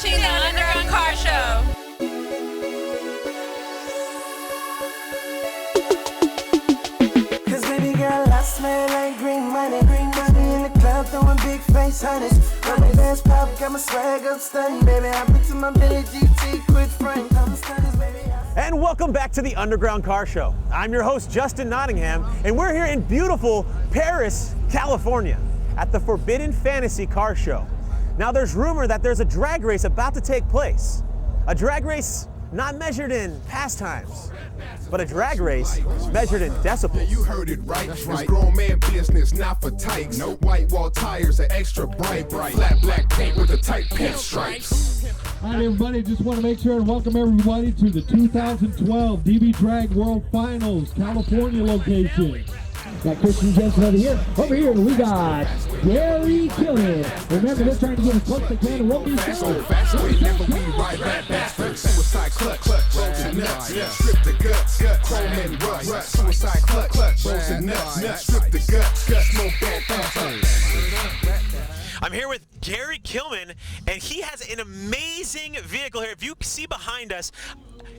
watching the Underground Car Show. Cause baby girl, I smell like green money in the club throwing big face honeys. Running dance pop, got my swag up stunning, baby. I bring to my Billy GT quick frame. I'm stunners, baby. And welcome back to the Underground Car Show. I'm your host, Justin Nottingham, and we're here in beautiful Paris, California, at the Forbidden Fantasy Car Show. Now there's rumor that there's a drag race about to take place. A drag race not measured in pastimes, but a drag race measured in decibels. You heard it right. It's grown man business, not for tykes. No white wall tires are extra bright. Flat black paint with the tight pinstripes. All right, everybody, just want to make sure and welcome everybody to the 2012 DB Drag World Finals, California location. Got Christian Jensen over here. Over here, we got Gary Killen. Remember, they're trying to get as close as they can to what we So say. fast, whenever we ride back, suicide clutch, rolls and nuts, strip the guts, chrome and rust, suicide clutch, rolls and nuts, strip the guts, smoke that. I'm here with Gary Kilman, and he has an amazing vehicle here. If you see behind us,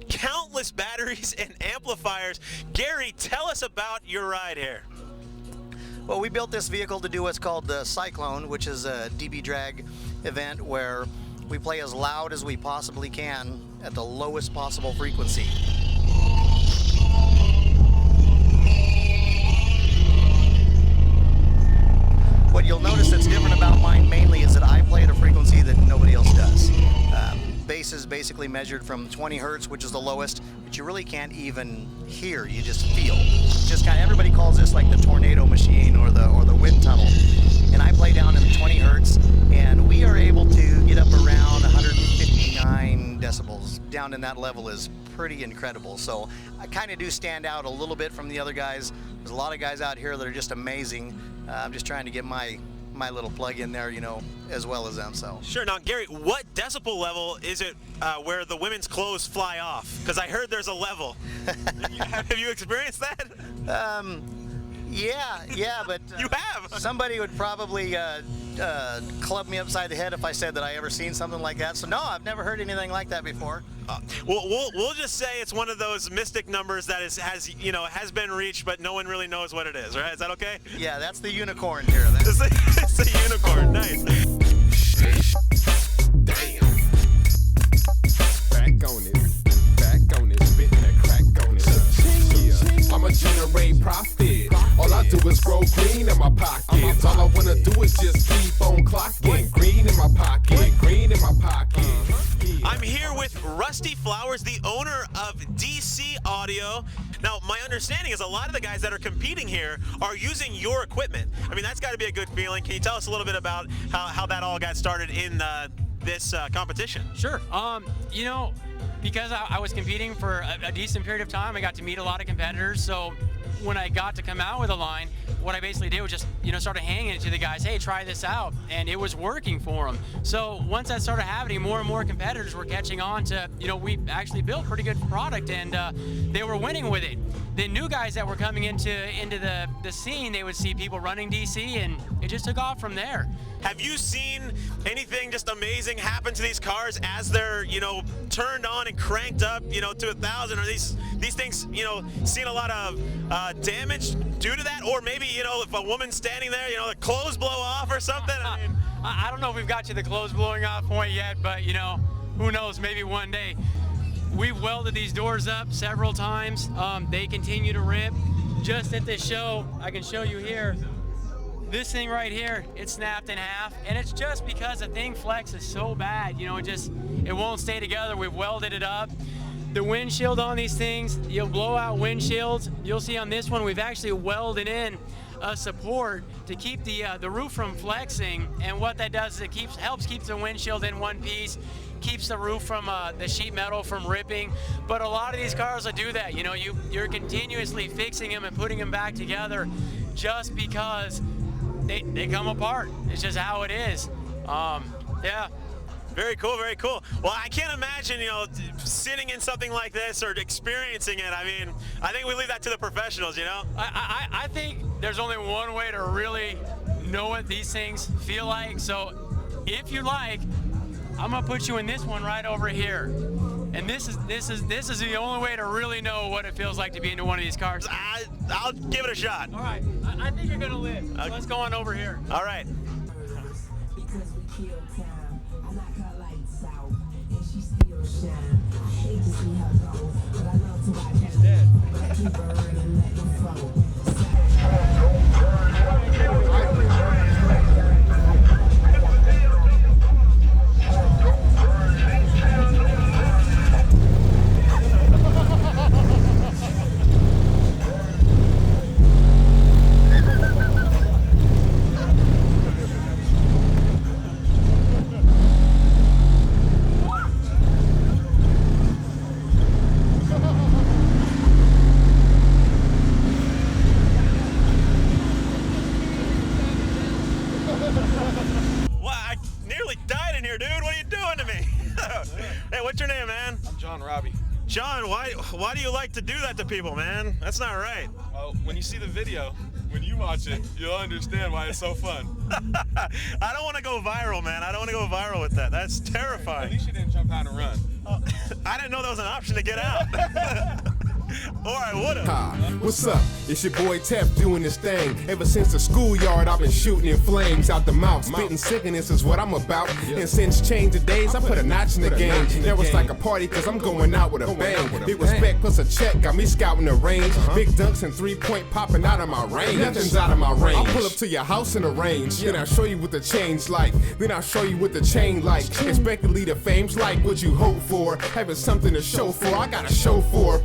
countless batteries and amplifiers. Gary, tell us about your ride here. Well, we built this vehicle to do what's called the TEF-LON, which is a DB drag event where we play as loud as we possibly can at the lowest possible frequency. What you'll notice that's different about mine mainly is that I play at a frequency that nobody else does. Bass is basically measured from 20 hertz, which is the lowest, but you really can't even hear, you just feel. Just kind of, everybody calls this like the tornado machine or the wind tunnel. And I play down in the 20 hertz, and we are able to get up around 159 decibels. Down in that level is pretty incredible. So I kind of do stand out a little bit from the other guys. There's a lot of guys out here that are just amazing. I'm just trying to get my little plug in there, you know, as well as them. So Sure. Now, Gary, what decibel level is it where the women's clothes fly off? Because I heard there's a level. Have you experienced that? Yeah, but You have. somebody would probably club me upside the head if I said that I ever seen something like that. So no, I've never heard anything like that before. We'll just say it's one of those mystic numbers that has been reached, but no one really knows what it is. Right? Is that okay? Yeah, that's the unicorn here. It's a unicorn. Nice. Damn. Back on it, spitting that crack on it. Yeah. I'ma generate profit. All I do is grow green in my pockets. All I wanna do is just keep on clocking. Green in my pocket, green in my pocket. I'm here with Rusty Flowers, the owner of DC Audio. Now, my understanding is a lot of the guys that are competing here are using your equipment. I mean, that's got to be a good feeling. Can you tell us a little bit about how that all got started in this competition? Sure. You know, because I was competing for a decent period of time, I got to meet a lot of competitors. So when I got to come out with a line, what I basically did was just, started hanging it to the guys, hey, try this out. And it was working for them. So once that started happening, more and more competitors were catching on to, we actually built pretty good product, and they were winning with it. The new guys that were coming into the scene, they would see people running DC, and it just took off from there. Have you seen anything just amazing happen to these cars as they're, turned on and cranked up, to 1,000? Are these things, seeing a lot of damage due to that? Or maybe, if a woman's standing there, the clothes blow off or something? I don't know if we've got to the clothes blowing off point yet, but, who knows, maybe one day. We've welded these doors up several times. They continue to rip. Just at this show, I can show you here, this thing right here, it snapped in half, and it's just because the thing flexes so bad, it won't stay together. We've welded it up. The windshield on these things, you'll blow out windshields. You'll see on this one, we've actually welded in a support to keep the roof from flexing, and what that does is it helps keep the windshield in one piece, keeps the roof from the sheet metal from ripping. But a lot of these cars will do that. You're continuously fixing them and putting them back together just because they come apart. It's just how it is. Yeah. Very cool, very cool. Well, I can't imagine, sitting in something like this or experiencing it. I mean, I think we leave that to the professionals, I think there's only one way to really know what these things feel like. So if you like, I'm gonna put you in this one right over here. And this is the only way to really know what it feels like to be into one of these cars. I'll give it a shot. All right, I think you're gonna live. So let's go on over here. All right. Because we kill time. I knock her lights out, and she still shine. I hate to see her go, but I love to watch her. She's dead. Keep her and let it flow. What's your name, man? I'm John Robbie. John, why do you like to do that to people, man? That's not right. Well, when you see the video, when you watch it, you'll understand why it's so fun. I don't want to go viral, man. I don't want to go viral with that. That's terrifying. At least you didn't jump out and run. I didn't know that was an option to get out. Or I would've. Hi, what's up? It's your boy TEF doing this thing. Ever since the schoolyard, I've been shooting in flames out the mouth. Spitting sickness is what I'm about. And since change of days, I put a notch in the game. Now it's like a party, cause I'm going out with a bang. Big respect plus a check, got me scouting the range. Big dunks and 3-point popping out of my range. Nothing's out of my range. I'll pull up to your house in the range. Then I'll show you what the change like. Then I'll show you what the chain like. Expect to lead the fame's like what you hope for. Having something to show for, I got a show for.